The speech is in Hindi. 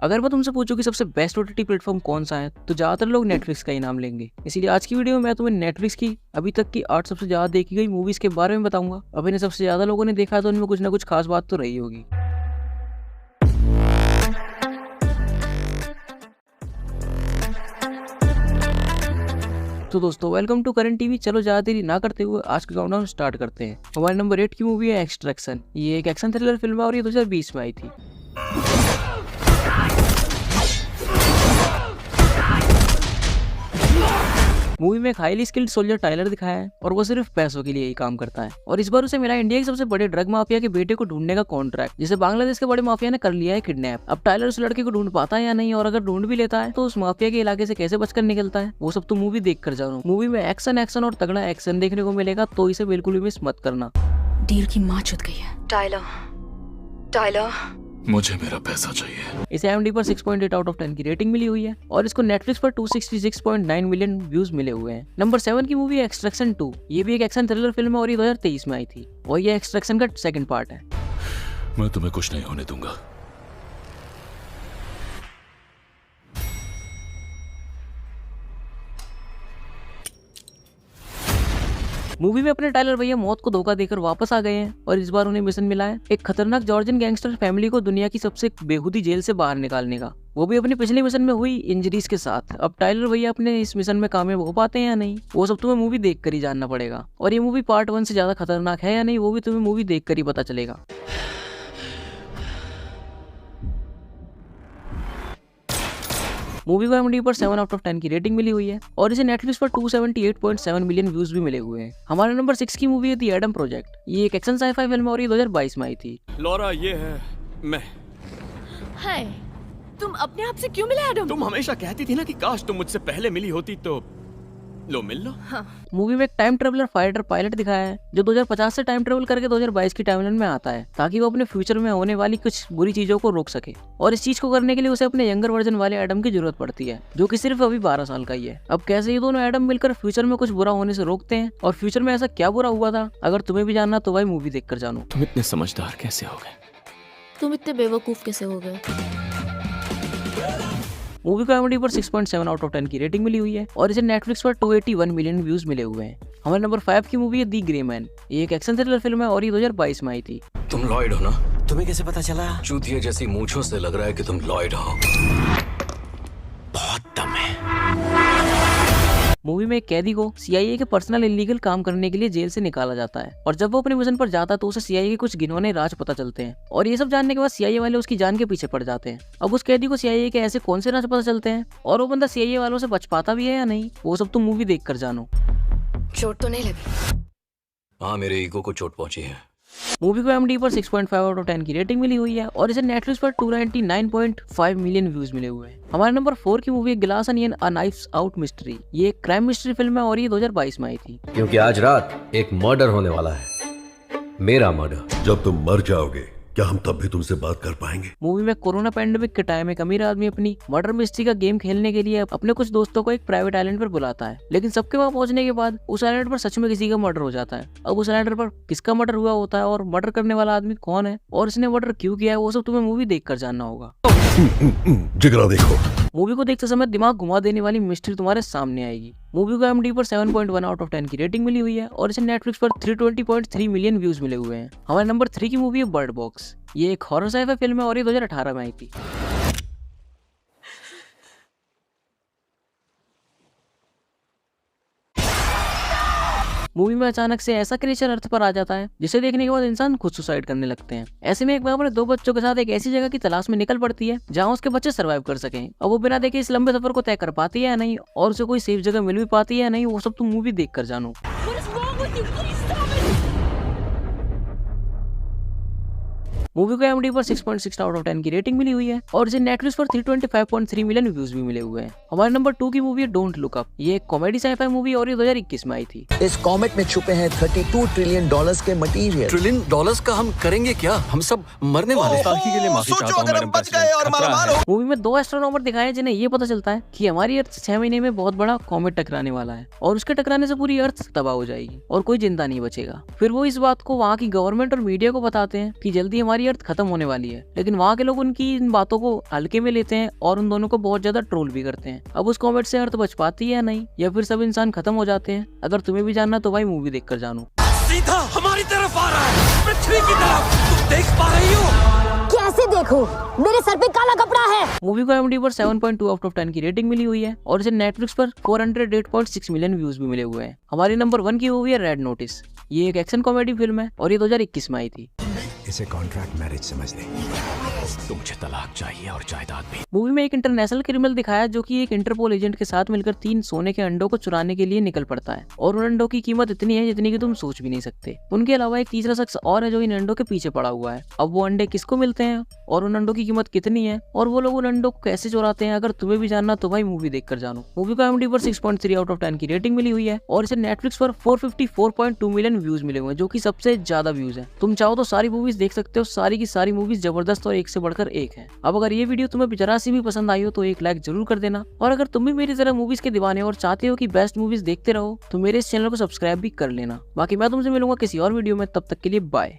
अगर मैं तुमसे पूछूं कि सबसे बेस्ट ओटीटी प्लेटफॉर्म कौन सा है तो ज्यादातर लोग नेटफ्लिक्स का ही नाम लेंगे। इसीलिए आज की वीडियो में मैं तुम्हें नेटफ्लिक्स की अभी तक की 8 सबसे ज्यादा देखी गई मूवीज के बारे में बताऊंगा। अब इन्हें सबसे ज्यादा लोगों ने देखा है तो उनमें कुछ ना कुछ खास बात तो रही होगी। तो दोस्तों वेलकम टू करंट टीवी। चलो ज्यादा देरी ना करते हुए आज का काउंटडाउन स्टार्ट करते हैं। हमारे नंबर 8 की मूवी है एक्सट्रैक्शन। ये एक एक्शन थ्रिलर फिल्म है और ये 2020 में आई थी। मूवी में एक हाईली स्किल्ड सोल्जर टाइलर दिखाया है और वो सिर्फ पैसों के लिए ही काम करता है। और इस बार उसे मिला इंडिया के सबसे बड़े ड्रग माफिया के बेटे को ढूंढने का कॉन्ट्रैक्ट, जिसे बांग्लादेश के बड़े माफिया ने कर लिया है किडनैप। अब टाइलर उस लड़के को ढूंढ पाता है या नहीं, और अगर ढूंढ भी लेता है तो उस माफिया के इलाके से कैसे बचकर निकलता है, वो सब तो मूवी देख कर जानो। मूवी में एक्शन और तगड़ा एक्शन देखने को मिलेगा, तो इसे बिल्कुल भी मिस मत करना। डील की माँ चुद गई है। टाइलर मुझे मेरा पैसा चाहिए। इसे IMDb पर 6.8 आउट ऑफ 10 की रेटिंग मिली हुई है और इसको नेटफ्लिक्स पर 266.9 मिलियन व्यूज मिले हुए हैं। नंबर 7 की मूवी है एक्सट्रैक्शन 2। ये भी एक एक्शन थ्रिलर फिल्म है और ये 2023 में आई थी और ये एक्सट्रैक्शन का सेकंड पार्ट है। मैं तुम्हें कुछ नहीं होने दूंगा। मूवी में अपने टाइलर भैया मौत को धोखा देकर वापस आ गए हैं और इस बार उन्हें मिशन मिला है एक खतरनाक जॉर्जियन गैंगस्टर फैमिली को दुनिया की सबसे बेहूदी जेल से बाहर निकालने का, वो भी अपने पिछले मिशन में हुई इंजरीज के साथ। अब टाइलर भैया अपने इस मिशन में कामयाब हो पाते हैं या नहीं, वो सब तुम्हें मूवी देख कर ही जानना पड़ेगा। और ये मूवी पार्ट 1 से ज्यादा खतरनाक है या नहीं, वो भी तुम्हें मूवी देख कर ही पता चलेगा। मूवी को IMDb पर 7 आउट ऑफ 10 की रेटिंग मिली हुई है और इसे नेटफ्लिक्स पर 278.7 मिलियन व्यूज भी मिले हुए हैं। हमारे नंबर 6 की मूवी है द एडम प्रोजेक्ट। ये एक एक्शन साइ-फाई फिल्म है और ये 2022 में आई थी। लॉरा, ये है मैं। हाय, तुम अपने आप से क्यों मिले एडम? तुम हमेशा कहती थी ना कि काश तुम मुझसे पहले मिली होती तो लो मिल लो। हाँ। मूवी में एक टाइम ट्रेवलर फाइटर पायलट दिखाया है जो 2050 से टाइम ट्रेवल करके 2022 की टाइमलाइन में आता है ताकि वो अपने फ्यूचर में होने वाली कुछ बुरी चीजों को रोक सके। और इस चीज को करने के लिए उसे अपने यंगर वर्जन वाले एडम की जरूरत पड़ती है जो कि सिर्फ अभी 12 साल का ही है। अब कैसे ये दोनों एडम मिलकर फ्यूचर में कुछ बुरा होने से रोकते हैं और फ्यूचर में ऐसा क्या बुरा हुआ था, अगर तुम्हें भी जानना तो भाई मूवी देख कर जानो। तुम इतने समझदार कैसे हो गए? तुम इतने बेवकूफ कैसे हो गए? मूवी को IMDb पर 6.7 आउट ऑफ 10 की रेटिंग मिली हुई है और इसे नेटफ्लिक्स पर 281 मिलियन व्यूज मिले हुए हैं। हमारे नंबर 5 की मूवी है दी ग्रे मैन। ये एक एक्शन थ्रिलर फिल्म है और ये 2022 में आई थी। तुम लॉयड हो ना? तुम्हें कैसे पता चला? चूतिया जैसी मूंछों से लग रहा है कि तुम लॉयड हो। बहुत दम है। मूवी में एक कैदी को CIA के पर्सनल इलीगल काम करने के लिए जेल से निकाला जाता है और जब वो अपने मिशन पर जाता है तो उसे CIA के कुछ घिनौने राज पता चलते हैं और ये सब जानने के बाद CIA वाले उसकी जान के पीछे पड़ जाते हैं। अब उस कैदी को CIA के ऐसे कौन से राज पता चलते हैं और वो बंदा CIA वालों से बच पाता भी है या नहीं, वो सब तुम मूवी देख कर जानो। चोट तो नहीं लगी? हाँ, मेरे ईगो को चोट पहुंची है। मूवी को IMDb पर 6.5 आउट ऑफ 10 की रेटिंग मिली हुई है और इसे नेटफ्लिक्स पर 299.5 मिलियन व्यूज मिले हुए हैं। हमारे नंबर 4 की मूवी है ग्लास अनियन अ नाइफ्स आउट मिस्ट्री। ये एक क्राइम मिस्ट्री फिल्म है और ये 2022 में आई थी। क्योंकि आज रात एक मर्डर होने वाला है, मेरा मर्डर। जब तुम मर जाओगे क्या हम तब भी तुमसे बात कर पाएंगे? मूवी में कोरोना पैंडेमिक के टाइम एक अमीर आदमी अपनी मर्डर मिस्ट्री का गेम खेलने के लिए अपने कुछ दोस्तों को एक प्राइवेट आइलैंड पर बुलाता है, लेकिन सबके वहां पहुंचने के बाद उस आइलैंड पर सच में किसी का मर्डर हो जाता है। अब उस आइलैंड पर किसका मर्डर हुआ होता है और मर्डर करने वाला आदमी कौन है और इसने मर्डर क्यों किया है, वो सब तुम्हें मूवी देख कर जानना होगा। जिगरा देखो। मूवी को देखते समय दिमाग घुमा देने वाली मिस्ट्री तुम्हारे सामने आएगी। मूवी को IMDb पर 7.1 आउट ऑफ 10 की रेटिंग मिली हुई है और इसे नेटफ्लिक्स पर 320.3 मिलियन व्यूज मिले हुए हैं। हमारे नंबर 3 की मूवी है बर्ड बॉक्स। ये एक हॉरर साइ-फाई फिल्म है और ये 2018 में आई थी। मूवी में अचानक से ऐसा क्रिएचर अर्थ पर आ जाता है जिसे देखने के बाद इंसान खुद सुसाइड करने लगते हैं। ऐसे में एक बार अपने 2 बच्चों के साथ एक ऐसी जगह की तलाश में निकल पड़ती है जहां उसके बच्चे सर्वाइव कर सकें। अब वो बिना देखे इस लंबे सफर को तय कर पाती है या नहीं और उसे कोई सेफ जगह मिल भी पाती है या नहीं, वो सब तुम मूवी देख कर जानो। मूवी को IMDb पर 6.6 आउट ऑफ 10 की रेटिंग मिली हुई है और इसे नेटफ्लिक्स पर 325.3 मिलियन व्यूज भी मिले हुए हैं। हमारे नंबर 2 की मूवी है डोंट लुक अप। ये एक कॉमेडी साइ-फाई मूवी और ये 2021 में आई थी। इस कॉमेट में छुपे हैं $32 ट्रिलियन के मटेरियल। ट्रिलियन डॉलर्स का हम करेंगे क्या? हम सब मरने वाले। ताकि के लिए माफी चाहता हूं मैडम प्रेसिडेंट। मूवी में 2 एस्ट्रोनॉमर दिखाए हैं जिन्हें ये पता चलता है कि हमारी अर्थ 6 महीने में बहुत बड़ा कॉमेट टकराने वाला है और उसके टकराने से पूरी अर्थ तबाह हो जाएगी और कोई जिंदा नहीं बचेगा। फिर वो इस बात को वहाँ की गवर्नमेंट और मीडिया को बताते हैं कि जल्दी हमारी हमारी अर्थ खत्म होने वाली है, लेकिन वहाँ के लोग उनकी इन बातों को हल्के में लेते हैं और उन दोनों को बहुत ज्यादा ट्रोल भी करते हैं। अब उस कॉमेट से अर्थ बच पाती है या नहीं, या फिर सब इंसान खत्म हो जाते हैं? अगर तुम्हें भी जानना तो भाई मूवी देखकर जानो। सीधा हमारी तरफ आ रहा है, पृथ्वी की तरफ। तुम देख पा रही हो? कैसे देखो, मेरे सर पे काला कपड़ा है। मूवी को IMDb पर 7.2 आउट ऑफ 10 की रेटिंग मिली हुई है और इसे नेटफ्लिक्स पर 408.6 मिलियन व्यूज भी मिले हुए हैं। हमारी नंबर 1 की मूवी है रेड नोटिस। ये एक एक्शन कॉमेडी फिल्म है और ये 2021 में आई थी। इसे कॉन्ट्रैक्ट मैरिज समझ ले। मुझे तलाक चाहिए और जायदाद भी। मूवी में एक इंटरनेशनल क्रिमिनल दिखाया जो कि एक इंटरपोल एजेंट के साथ मिलकर 3 सोने के अंडों को चुराने के लिए निकल पड़ता है और उन अंडों की कीमत इतनी है जितनी कि तुम सोच भी नहीं सकते। उनके अलावा एक तीसरा शख्स और है जो इन अंडों के पीछे पड़ा हुआ है। अब वो अंडे किसको मिलते हैं और उन अंडों की कीमत कितनी है और वो लोग उन अंडों को कैसे चुराते हैं, अगर तुम्हें भी जानना तो भाई मूवी देखकर जानो। मूवी को IMDb पर 6.3 आउट ऑफ 10 की रेटिंग मिली हुई है और इसे नेटफ्लिक्स पर 454.2 मिलियन व्यूज मिले हुए हैं, जो कि सबसे ज्यादा व्यूज है। तुम चाहो तो सारी मूवीज देख सकते हो, सारी की सारी मूवीज जबरदस्त और एक से बढ़कर एक है। अब अगर ये वीडियो तुम्हें जरा सी भी पसंद आई हो तो एक लाइक जरूर कर देना, और अगर तुम भी मेरी तरह मूवीज के दीवाने और चाहते हो कि बेस्ट मूवीज देखते रहो तो मेरे इस चैनल को सब्सक्राइब भी कर लेना। बाकी मैं तुमसे मिलूंगा किसी और वीडियो में, तब तक के लिए बाय।